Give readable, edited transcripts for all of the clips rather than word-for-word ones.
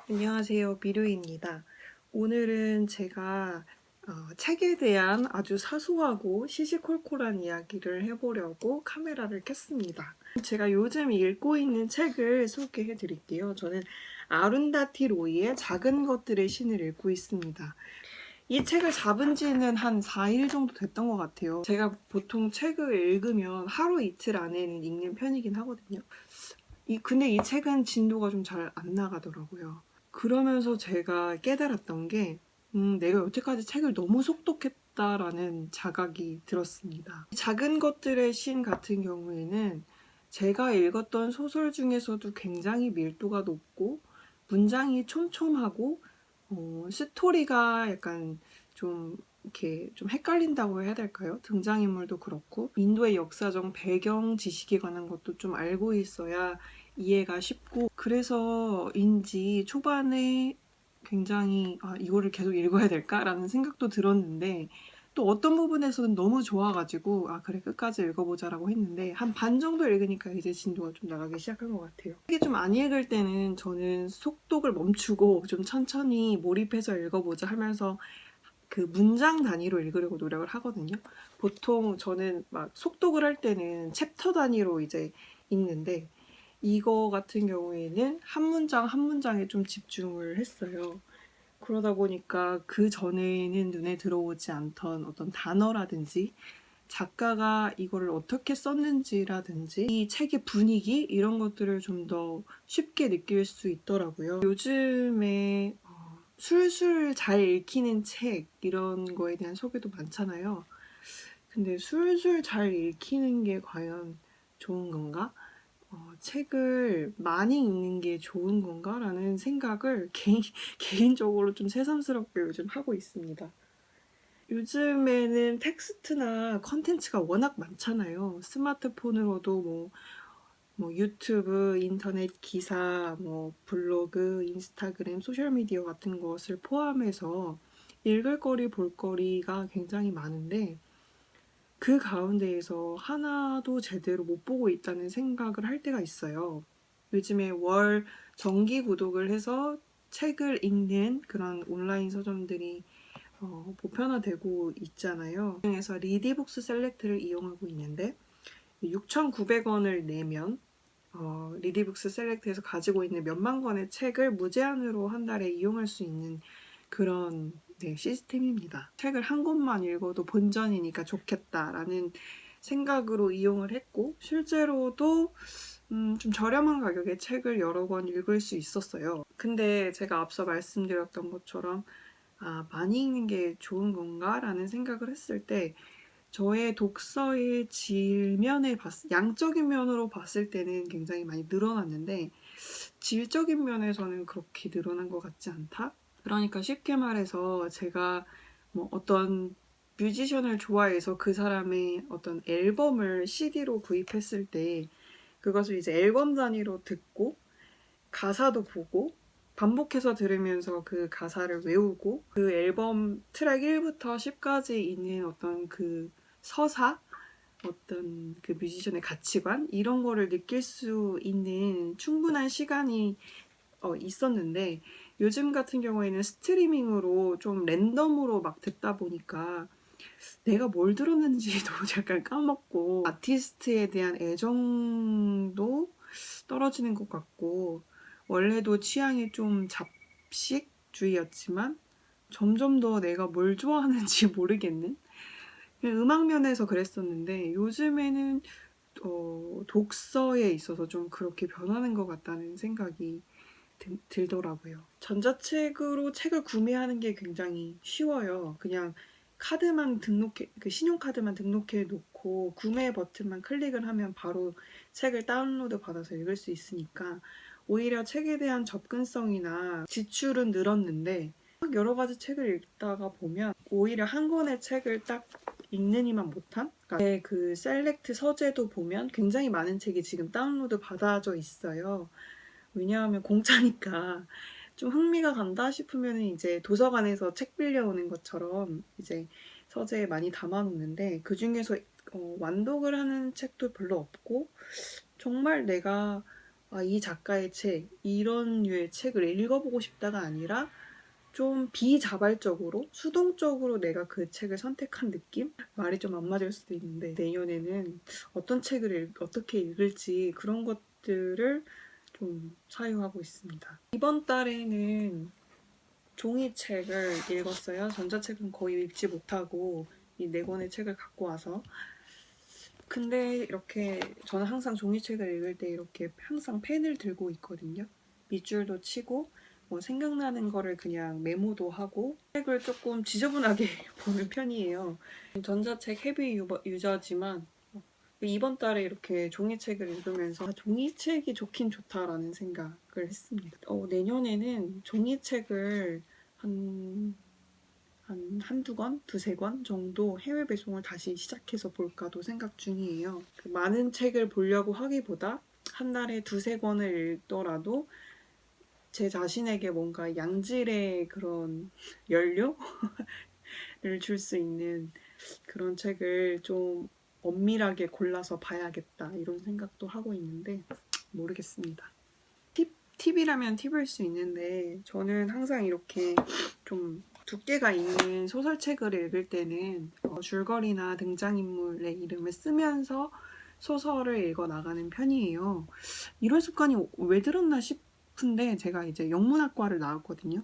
안녕하세요, 미루입니다. 오늘은 제가 책에 대한 아주 사소하고 시시콜콜한 이야기를 해보려고 카메라를 켰습니다. 제가 요즘 읽고 있는 책을 소개해 드릴게요. 저는 아룬다티 로이의 작은 것들의 신을 읽고 있습니다. 이 책을 잡은 지는 한 4일 정도 됐던 것 같아요. 제가 보통 책을 읽으면 하루 이틀 안에는 읽는 편이긴 하거든요. 근데 이 책은 진도가 좀 잘 안 나가더라고요. 그러면서 제가 깨달았던 게 내가 여태까지 책을 너무 속독했다라는 자각이 들었습니다. 작은 것들의 신 같은 경우에는 제가 읽었던 소설 중에서도 굉장히 밀도가 높고 문장이 촘촘하고 스토리가 약간 좀 이렇게 좀 헷갈린다고 해야 될까요? 등장인물도 그렇고 인도의 역사적 배경 지식에 관한 것도 좀 알고 있어야 이해가 쉽고 그래서인지 초반에 굉장히 이거를 계속 읽어야 될까라는 생각도 들었는데 또 어떤 부분에서는 너무 좋아가지고 그래 끝까지 읽어보자라고 했는데 한 반 정도 읽으니까 이제 진도가 좀 나가기 시작한 것 같아요. 이게 좀 안 읽을 때는 저는 속독을 멈추고 좀 천천히 몰입해서 읽어보자 하면서 그 문장 단위로 읽으려고 노력을 하거든요. 보통 저는 막 속독을 할 때는 챕터 단위로 이제 읽는데 이거 같은 경우에는 한 문장 한 문장에 좀 집중을 했어요. 그러다 보니까 그 전에는 눈에 들어오지 않던 어떤 단어라든지 작가가 이거를 어떻게 썼는지라든지 이 책의 분위기 이런 것들을 좀 더 쉽게 느낄 수 있더라고요. 요즘에 술술 잘 읽히는 책 이런 거에 대한 소개도 많잖아요. 근데 술술 잘 읽히는 게 과연 좋은 건가? 책을 많이 읽는 게 좋은 건가? 라는 생각을 개인적으로 좀 새삼스럽게 요즘 하고 있습니다. 요즘에는 텍스트나 컨텐츠가 워낙 많잖아요. 스마트폰으로도 뭐 유튜브, 인터넷 기사, 뭐 블로그, 인스타그램, 소셜미디어 같은 것을 포함해서 읽을 거리, 볼 거리가 굉장히 많은데 그 가운데에서 하나도 제대로 못 보고 있다는 생각을 할 때가 있어요. 요즘에 월 정기 구독을 해서 책을 읽는 그런 온라인 서점들이 보편화되고 있잖아요. 그중에서 리디북스 셀렉트를 이용하고 있는데 6,900원을 내면 리디북스 셀렉트에서 가지고 있는 몇만 권의 책을 무제한으로 한 달에 이용할 수 있는 그런 시스템입니다. 책을 한 권만 읽어도 본전이니까 좋겠다라는 생각으로 이용을 했고 실제로도 좀 저렴한 가격에 책을 여러 권 읽을 수 있었어요. 근데 제가 앞서 말씀드렸던 것처럼 많이 읽는 게 좋은 건가? 라는 생각을 했을 때 저의 독서의 양적인 면으로 봤을 때는 굉장히 많이 늘어났는데 질적인 면에서는 그렇게 늘어난 것 같지 않다? 그러니까 쉽게 말해서 제가 뭐 어떤 뮤지션을 좋아해서 그 사람의 어떤 앨범을 CD로 구입했을 때 그것을 이제 앨범 단위로 듣고 가사도 보고 반복해서 들으면서 그 가사를 외우고 그 앨범 트랙 1부터 10까지 있는 어떤 그 서사 어떤 그 뮤지션의 가치관 이런 거를 느낄 수 있는 충분한 시간이 있었는데 요즘 같은 경우에는 스트리밍으로 좀 랜덤으로 막 듣다 보니까 내가 뭘 들었는지도 약간 까먹고 아티스트에 대한 애정도 떨어지는 것 같고 원래도 취향이 좀 잡식주의였지만 점점 더 내가 뭘 좋아하는지 모르겠는 음악 면에서 그랬었는데 요즘에는 독서에 있어서 좀 그렇게 변하는 것 같다는 생각이 들더라고요. 전자책으로 책을 구매하는 게 굉장히 쉬워요. 그냥 카드만 등록해, 그 신용카드만 등록해 놓고 구매 버튼만 클릭을 하면 바로 책을 다운로드 받아서 읽을 수 있으니까 오히려 책에 대한 접근성이나 지출은 늘었는데 여러 가지 책을 읽다가 보면 오히려 한 권의 책을 딱 읽느니만 못한? 그러니까 그 셀렉트 서재도 보면 굉장히 많은 책이 지금 다운로드 받아져 있어요. 왜냐하면 공짜니까 좀 흥미가 간다 싶으면 이제 도서관에서 책 빌려오는 것처럼 이제 서재에 많이 담아놓는데 그 중에서 완독을 하는 책도 별로 없고 정말 내가 이 작가의 책, 이런 류의 책을 읽어보고 싶다가 아니라 좀 비자발적으로, 수동적으로 내가 그 책을 선택한 느낌? 말이 좀 안 맞을 수도 있는데 내년에는 어떤 책을 어떻게 읽을지 그런 것들을 좀 사유하고 있습니다. 이번 달에는 종이책을 읽었어요. 전자책은 거의 읽지 못하고 이 네 권의 책을 갖고 와서 근데 이렇게 저는 항상 종이책을 읽을 때 이렇게 항상 펜을 들고 있거든요. 밑줄도 치고 뭐 생각나는 거를 그냥 메모도 하고 책을 조금 지저분하게 보는 편이에요. 전자책 헤비 유저지만 이번 달에 이렇게 종이책을 읽으면서 종이책이 좋긴 좋다라는 생각을 했습니다. 내년에는 종이책을 한두 권? 두세 권 정도 해외 배송을 다시 시작해서 볼까도 생각 중이에요. 많은 책을 보려고 하기보다 한 달에 두세 권을 읽더라도 제 자신에게 뭔가 양질의 그런 연료를 줄 수 있는 그런 책을 좀 엄밀하게 골라서 봐야겠다 이런 생각도 하고 있는데 모르겠습니다. 팁이라면 팁일 수 있는데 저는 항상 이렇게 좀 두께가 있는 소설책을 읽을 때는 줄거리나 등장인물의 이름을 쓰면서 소설을 읽어 나가는 편이에요. 이런 습관이 왜 들었나 싶은데 제가 이제 영문학과를 나왔거든요.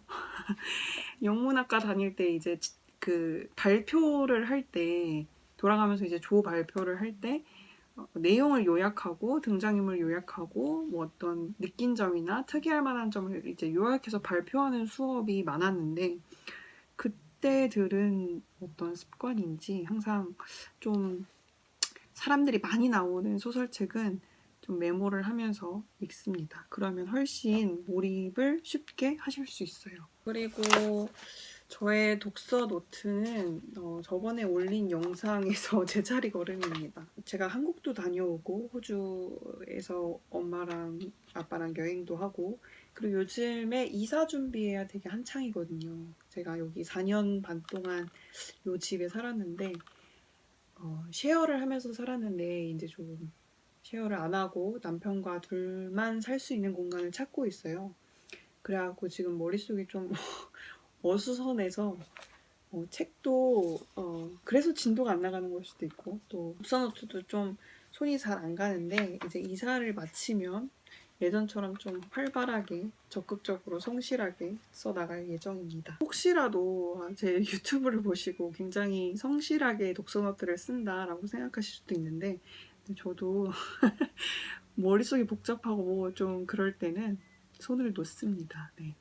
영문학과 다닐 때 이제 그 발표를 할 때 돌아가면서 이제 조 발표를 할 때 내용을 요약하고 등장인물 요약하고 뭐 어떤 느낀 점이나 특이할 만한 점을 이제 요약해서 발표하는 수업이 많았는데 그때 들은 어떤 습관인지 항상 좀 사람들이 많이 나오는 소설책은 좀 메모를 하면서 읽습니다. 그러면 훨씬 몰입을 쉽게 하실 수 있어요. 그리고 저의 독서 노트는 저번에 올린 영상에서 제자리 걸음입니다. 제가 한국도 다녀오고 호주에서 엄마랑 아빠랑 여행도 하고 그리고 요즘에 이사 준비해야 되게 한창이거든요. 제가 여기 4년 반 동안 요 집에 살았는데 쉐어를 하면서 살았는데 이제 좀 쉐어를 안 하고 남편과 둘만 살 수 있는 공간을 찾고 있어요. 그래갖고 지금 머릿속이 좀 어수선해서 책도 그래서 진도가 안 나가는 걸 수도 있고 또 독서노트도 좀 손이 잘 안 가는데 이제 이사를 마치면 예전처럼 좀 활발하게 적극적으로 성실하게 써나갈 예정입니다. 혹시라도 제 유튜브를 보시고 굉장히 성실하게 독서노트를 쓴다라고 생각하실 수도 있는데 저도 머릿속이 복잡하고 좀 그럴 때는 손을 놓습니다. 네.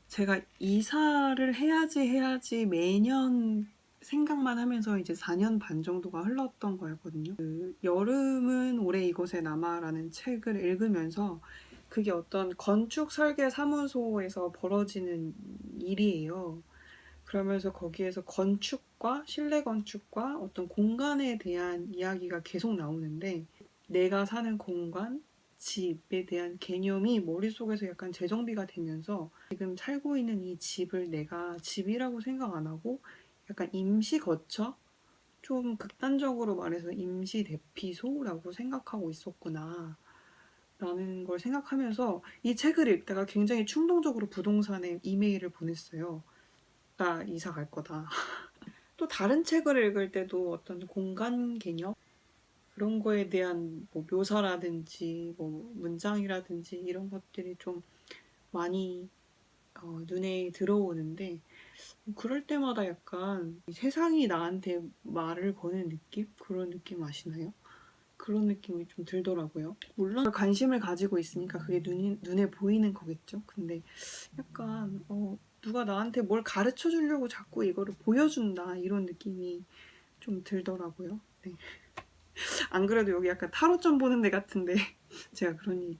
제가 이사를 해야지 매년 생각만 하면서 이제 4년 반 정도가 흘렀던 거였거든요. 그 여름은 올해 이곳에 남아라는 책을 읽으면서 그게 어떤 건축 설계 사무소에서 벌어지는 일이에요. 그러면서 거기에서 건축과 실내 건축과 어떤 공간에 대한 이야기가 계속 나오는데 내가 사는 공간, 집에 대한 개념이 머릿속에서 약간 재정비가 되면서 지금 살고 있는 이 집을 내가 집이라고 생각 안 하고 약간 임시 거처? 좀 극단적으로 말해서 임시 대피소라고 생각하고 있었구나 라는 걸 생각하면서 이 책을 읽다가 굉장히 충동적으로 부동산에 이메일을 보냈어요. 나 이사 갈 거다. 또 다른 책을 읽을 때도 어떤 공간 개념 그런 거에 대한 뭐 묘사라든지 뭐 문장이라든지 이런 것들이 좀 많이 눈에 들어오는데 그럴 때마다 약간 세상이 나한테 말을 거는 느낌? 그런 느낌 아시나요? 그런 느낌이 좀 들더라고요. 물론 관심을 가지고 있으니까 그게 눈에 보이는 거겠죠. 근데 약간 누가 나한테 뭘 가르쳐 주려고 자꾸 이거를 보여준다 이런 느낌이 좀 들더라고요. 네. 안 그래도 여기 약간 타로점 보는 데 같은데 제가 그런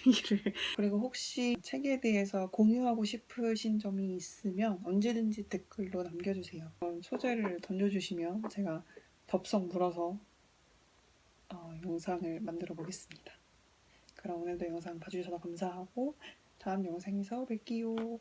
얘기를 그리고 혹시 책에 대해서 공유하고 싶으신 점이 있으면 언제든지 댓글로 남겨주세요. 소재를 던져주시면 제가 덥석 물어서 영상을 만들어 보겠습니다. 그럼 오늘도 영상 봐주셔서 감사하고 다음 영상에서 뵐게요.